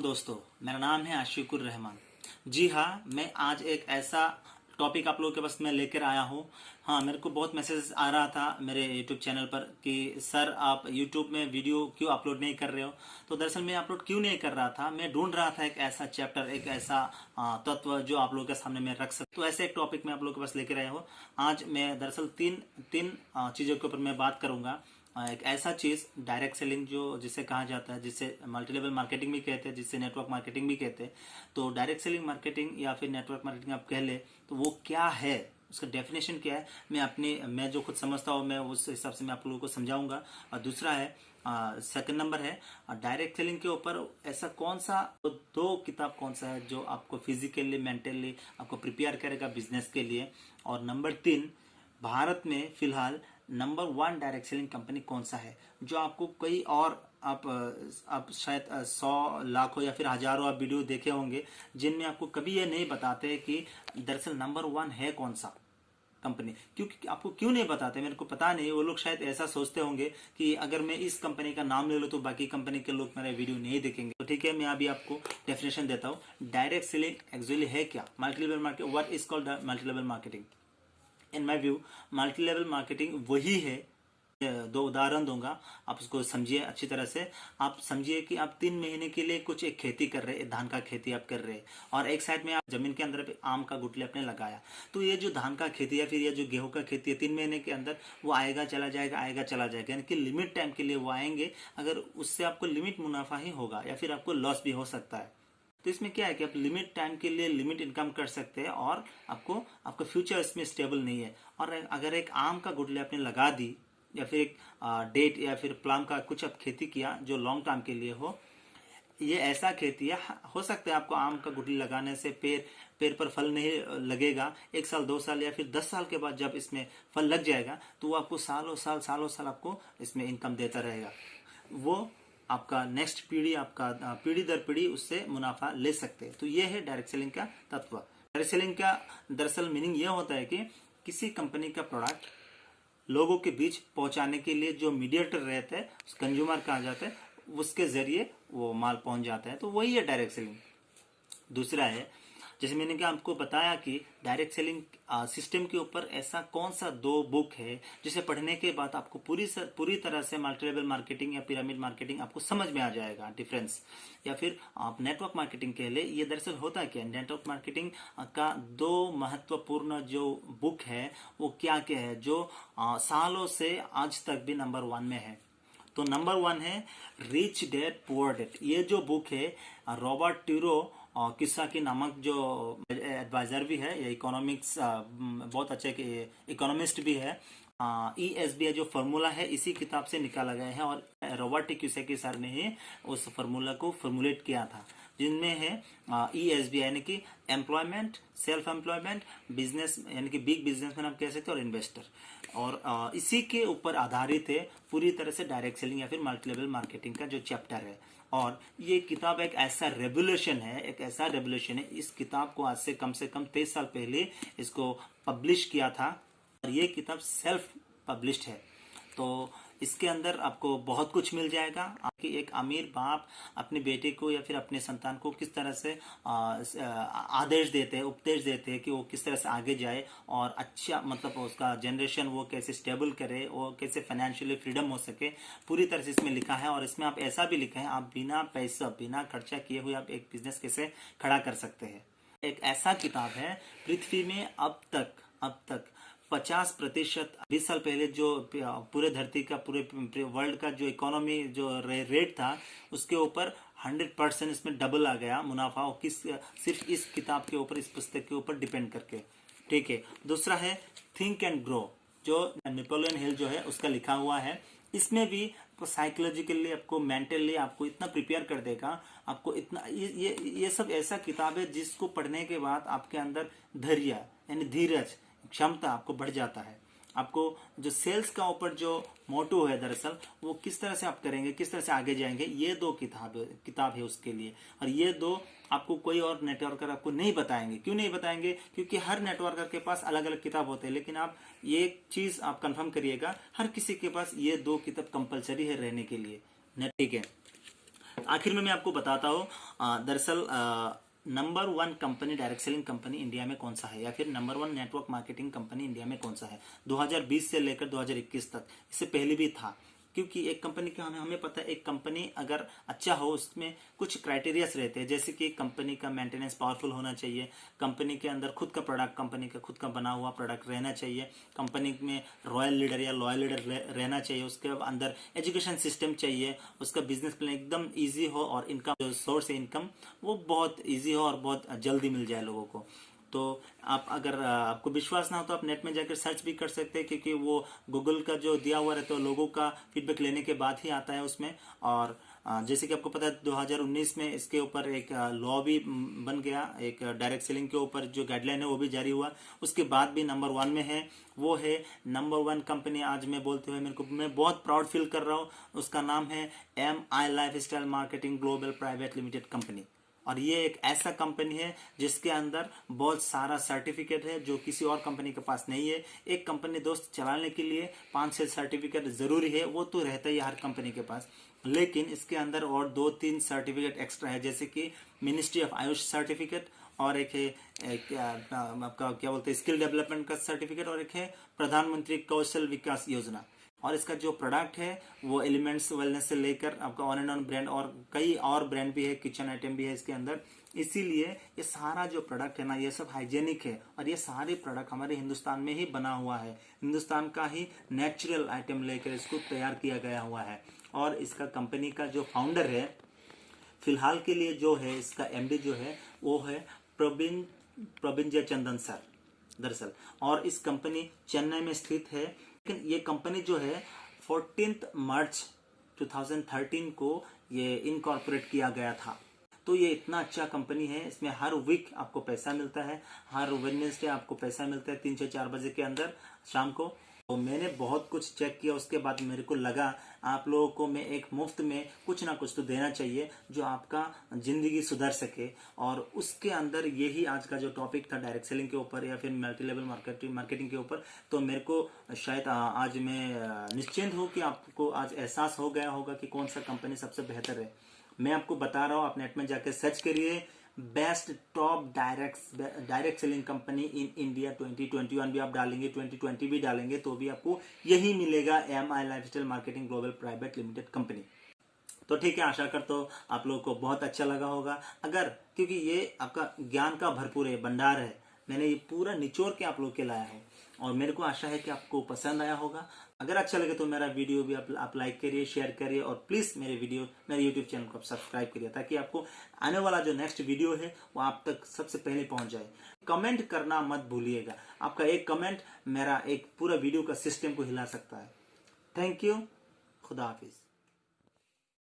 दोस्तों, मेरा नाम है आशिकुर रहमान। जी हाँ, मैं आज एक ऐसा टॉपिक आप लोगों के पास में लेकर आया हूँ। हाँ, मेरे को बहुत मैसेज आ रहा था मेरे यूट्यूब चैनल पर कि सर आप यूट्यूब में वीडियो क्यों अपलोड नहीं कर रहे हो। तो दरअसल मैं अपलोड क्यों नहीं कर रहा था, मैं ढूंढ रहा था एक ऐसा चैप्टर, एक ऐसा तत्व जो आप लोगों के सामने मैं रख सकता। तो ऐसे एक टॉपिक मैं आप लोगों के पास लेकर आया हूँ। आज मैं दरअसल तीन तीन चीज़ों के ऊपर मैं बात करूँगा। एक ऐसा चीज डायरेक्ट सेलिंग जो जिसे कहा जाता है, जिसे मल्टी लेवल मार्केटिंग भी कहते हैं, जिसे नेटवर्क मार्केटिंग भी कहते हैं। तो डायरेक्ट सेलिंग मार्केटिंग या फिर नेटवर्क मार्केटिंग आप कह ले, तो वो क्या है, उसका डेफिनेशन क्या है, मैं जो खुद समझता हूँ मैं उस हिसाब से मैं आप लोगों को समझाऊंगा। और दूसरा है, सेकंड नंबर है, डायरेक्ट सेलिंग के ऊपर ऐसा कौन सा दो किताब कौन सा है जो आपको फिजिकली मेंटली आपको प्रिपेयर करेगा बिजनेस के लिए। और नंबर तीन, भारत में फिलहाल number one direct selling company कौन सा है, जो आपको कई और आप शायद 100 लाखों या फिर हजारों आप वीडियो देखे होंगे जिनमें आपको कभी ये नहीं बताते कि दरअसल नंबर वन है कौन सा कंपनी। क्योंकि आपको क्यों नहीं बताते मेरे को पता नहीं। वो लोग शायद ऐसा सोचते होंगे कि अगर मैं इस कंपनी का नाम ले लूँ तो बाकी कंपनी के लोग मेरा वीडियो नहीं देखेंगे। तो ठीक है, मैं अभी आपको डेफिनेशन देता हूँ। डायरेक्ट सेलिंग एक्चुअली है क्या, multi level marketing, what is called multi level marketing. In my view multi level marketing वही है। दो उदाहरण दूंगा, आप उसको समझिए अच्छी तरह से। आप समझिए कि आप 3 महीने के लिए कुछ एक खेती कर रहे हैं, धान का खेती आप कर रहे हैं, और एक साइड में आप जमीन के अंदर आम का गुटले आपने लगाया। तो ये जो धान का खेती या फिर ये जो गेहूं का खेती है, 3 महीने के अंदर वो आएगा चला जाएगा, आएगा चला जाएगा, यानी कि लिमिट टाइम के लिए वो आएंगे। अगर उससे आपको लिमिट मुनाफा ही होगा या फिर आपको लॉस भी हो सकता है। तो इसमें क्या है कि आप लिमिट टाइम के लिए लिमिट इनकम कर सकते हैं और आपका फ्यूचर इसमें स्टेबल नहीं है। और अगर एक आम का गुटले आपने लगा दी या फिर एक डेट या फिर प्लम का कुछ आप खेती किया जो लॉन्ग टर्म के लिए हो, ये ऐसा खेती है, हो सकता है आपको आम का गुटली लगाने से पेड़ पर फल नहीं लगेगा। 1 साल 2 साल या फिर 10 साल के बाद जब इसमें फल लग जाएगा तो वो आपको सालों साल आपको इसमें इनकम देता रहेगा। वो आपका नेक्स्ट पीढ़ी, आपका पीढ़ी दर पीढ़ी उससे मुनाफा ले सकते हैं। तो ये है डायरेक्ट सेलिंग का तत्व। डायरेक्ट सेलिंग का दरअसल मीनिंग ये होता है कि किसी कंपनी का प्रोडक्ट लोगों के बीच पहुंचाने के लिए जो मीडिएटर रहते हैं, कंज्यूमर कहा जाता है, उसके जरिए वो माल पहुंच जाता है। तो वही है डायरेक्ट सेलिंग। दूसरा है, जैसे मैंने क्या आपको बताया कि डायरेक्ट सेलिंग सिस्टम के ऊपर ऐसा कौन सा 2 बुक है जिसे पढ़ने के बाद आपको पूरी तरह से मल्टी लेवल मार्केटिंग या पिरामिड मार्केटिंग आपको समझ में आ जाएगा डिफरेंस। या फिर आप नेटवर्क मार्केटिंग के लिए, ये दरअसल होता है क्या, नेटवर्क मार्केटिंग का 2 महत्वपूर्ण जो बुक है वो क्या क्या है, जो सालों से आज तक भी नंबर 1 में है। तो नंबर 1 है रिच डैड पुअर डैड। ये जो बुक है रॉबर्ट टिरो किसाकी नामक जो एडवाइजर भी है, या इकोनॉमिक्स बहुत अच्छे इकोनॉमिस्ट भी है, ESBI जो फॉर्मूला है इसी किताब से निकाला गया है। और रॉबर्ट किसाकी सर ने ही उस फॉर्मूला को फॉर्मुलेट किया था, जिनमें है ESBI यानी कि एम्प्लॉयमेंट, सेल्फ एम्प्लॉयमेंट, बिजनेस यानी कि बिग बिजनेसमैन आप कह सकते हैं, और इन्वेस्टर। और इसी के ऊपर आधारित है पूरी तरह से डायरेक्ट सेलिंग या फिर मल्टी लेवल मार्केटिंग का जो चैप्टर है। और ये किताब एक ऐसा रेवोल्यूशन है, इस किताब को आज से कम 23 साल पहले इसको पब्लिश किया था, और ये किताब सेल्फ पब्लिश्ड है। तो इसके अंदर आपको बहुत कुछ मिल जाएगा। आपकी एक अमीर बाप अपने बेटे को या फिर अपने संतान को किस तरह से आदेश देते हैं, उपदेश देते हैं कि वो किस तरह से आगे जाए और अच्छा मतलब उसका जनरेशन वो कैसे स्टेबल करे, वो कैसे फाइनेंशियली फ्रीडम हो सके, पूरी तरह से इसमें लिखा है। और इसमें आप ऐसा भी लिखा है, आप बिना पैसा बिना खर्चा किए हुए आप एक बिजनेस कैसे खड़ा कर सकते हैं। एक ऐसा किताब है पृथ्वी में अब तक 50%, 20 साल पहले जो पूरे धरती का पूरे वर्ल्ड का जो इकोनॉमी जो रेट था उसके ऊपर 100% इसमें डबल आ गया मुनाफा, और सिर्फ इस किताब के ऊपर, इस पुस्तक के ऊपर डिपेंड करके। ठीक है। दूसरा है थिंक एंड ग्रो, जो नेपोलियन हिल जो है उसका लिखा हुआ है। इसमें भी साइकोलॉजिकली आपको, मेंटली आपको इतना प्रिपेयर कर देगा, आपको इतना ये सब ऐसा किताब है जिसको पढ़ने के बाद आपके अंदर धैर्य यानी धीरज क्षमता आपको बढ़ जाता है। आपको जो सेल्स का ऊपर जो मोटो है दरअसल वो किस तरह से आप करेंगे, किस तरह से आगे जाएंगे, ये 2 किताब है उसके लिए। और ये 2 आपको कोई और नेटवर्कर आपको नहीं बताएंगे। क्यों नहीं बताएंगे? क्योंकि हर नेटवर्कर के पास अलग अलग किताब होते हैं, लेकिन आप ये चीज आप कंफर्म करिएगा, हर किसी के पास ये 2 किताब कंपलसरी है रहने के लिए। ठीक है। आखिर में मैं आपको बताता हूँ दरअसल number 1 company direct selling company India में कौन सा है, या फिर number 1 network marketing company India में कौन सा है 2020 से लेकर 2021 तक। इससे पहले भी था, क्योंकि एक कंपनी का हमें पता है, एक कंपनी अगर अच्छा हो उसमें कुछ क्राइटेरियाज रहते हैं, जैसे कि कंपनी का मेंटेनेंस पावरफुल होना चाहिए, कंपनी के अंदर खुद का प्रोडक्ट, कंपनी का खुद का बना हुआ प्रोडक्ट रहना चाहिए, कंपनी में रॉयल लीडर या लॉयल लीडर रहना चाहिए, उसके अंदर एजुकेशन सिस्टम चाहिए, उसका बिजनेस प्लान एकदम ईजी हो और इनकम जो सोर्स है इनकम वो बहुत ईजी हो और बहुत जल्दी मिल जाए लोगों को। तो आप अगर आपको विश्वास ना हो तो आप नेट में जाकर सर्च भी कर सकते हैं, क्योंकि वो गूगल का जो दिया हुआ रहता है लोगों का फीडबैक लेने के बाद ही आता है उसमें। और जैसे कि आपको पता है 2019 में इसके ऊपर एक लॉ भी बन गया, एक डायरेक्ट सेलिंग के ऊपर जो गाइडलाइन है वो भी जारी हुआ, उसके बाद भी नंबर 1 में है। वो है नंबर 1 कंपनी। आज मैं बोलते हुए मैं बहुत प्राउड फील कर रहा हूँ। उसका नाम है MI lifestyle marketing global private limited company. और ये एक ऐसा कंपनी है जिसके अंदर बहुत सारा सर्टिफिकेट है जो किसी और कंपनी के पास नहीं है। एक कंपनी दोस्त चलाने के लिए 5-6 सर्टिफिकेट जरूरी है, वो तो रहता ही है हर कंपनी के पास, लेकिन इसके अंदर और 2-3 सर्टिफिकेट एक्स्ट्रा है, जैसे कि मिनिस्ट्री ऑफ आयुष सर्टिफिकेट, और एक है आपका क्या बोलते हैं स्किल डेवलपमेंट का सर्टिफिकेट, और एक है प्रधानमंत्री कौशल विकास योजना। और इसका जो प्रोडक्ट है वो एलिमेंट्स वेलनेस से लेकर आपका ऑन एंड ऑन ब्रांड और कई और ब्रांड भी है, किचन आइटम भी है इसके अंदर। इसीलिए ये सारा जो प्रोडक्ट है ना ये सब हाइजेनिक है, और ये सारे प्रोडक्ट हमारे हिंदुस्तान में ही बना हुआ है, हिंदुस्तान का ही नेचुरल आइटम लेकर इसको तैयार किया गया हुआ है। और इसका कंपनी का जो फाउंडर है फिलहाल के लिए जो है, इसका MD जो है वो है प्रवीण जयचंदन सर दरअसल। और इस कंपनी चेन्नई में स्थित है, लेकिन ये कंपनी जो है 14 मार्च 2013 को ये इनकॉर्पोरेट किया गया था। तो ये इतना अच्छा कंपनी है, इसमें हर वीक आपको पैसा मिलता है, हर वेडनेसडे आपको पैसा मिलता है 3 से 4 बजे के अंदर शाम को। तो मैंने बहुत कुछ चेक किया, उसके बाद मेरे को लगा आप लोगों को मैं एक मुफ्त में कुछ ना कुछ तो देना चाहिए जो आपका जिंदगी सुधर सके। और उसके अंदर यही आज का जो टॉपिक था डायरेक्ट सेलिंग के ऊपर या फिर मल्टी लेवल मार्केटिंग के ऊपर। तो मेरे को शायद आज मैं निश्चिंत हूँ कि आपको आज एहसास हो गया होगा कि कौन सा कंपनी सबसे बेहतर है। मैं आपको बता रहा हूँ, आप नेट में जाकर सर्च करिए best top direct selling company in India 2021 भी आप डालेंगे, 2020 भी डालेंगे तो भी आपको यही मिलेगा, MI lifestyle marketing global private limited company. तो ठीक है, आशा करता हूँ आप लोगों को बहुत अच्छा लगा होगा। अगर क्योंकि ये आपका ज्ञान का भरपूर है, भंडार है, मैंने ये पूरा निचोड़ के आप लोग के लाया है, और मेरे को आशा है कि आपको पसंद आया होगा। अगर अच्छा लगे तो मेरा वीडियो भी आप लाइक करिए, शेयर करिए, और प्लीज़ मेरे यूट्यूब चैनल को आप सब्सक्राइब करिए, ताकि आपको आने वाला जो नेक्स्ट वीडियो है वो आप तक सबसे पहले पहुंच जाए। कमेंट करना मत भूलिएगा, आपका एक कमेंट मेरा एक पूरा वीडियो का सिस्टम को हिला सकता है। थैंक यू, खुदा हाफिज।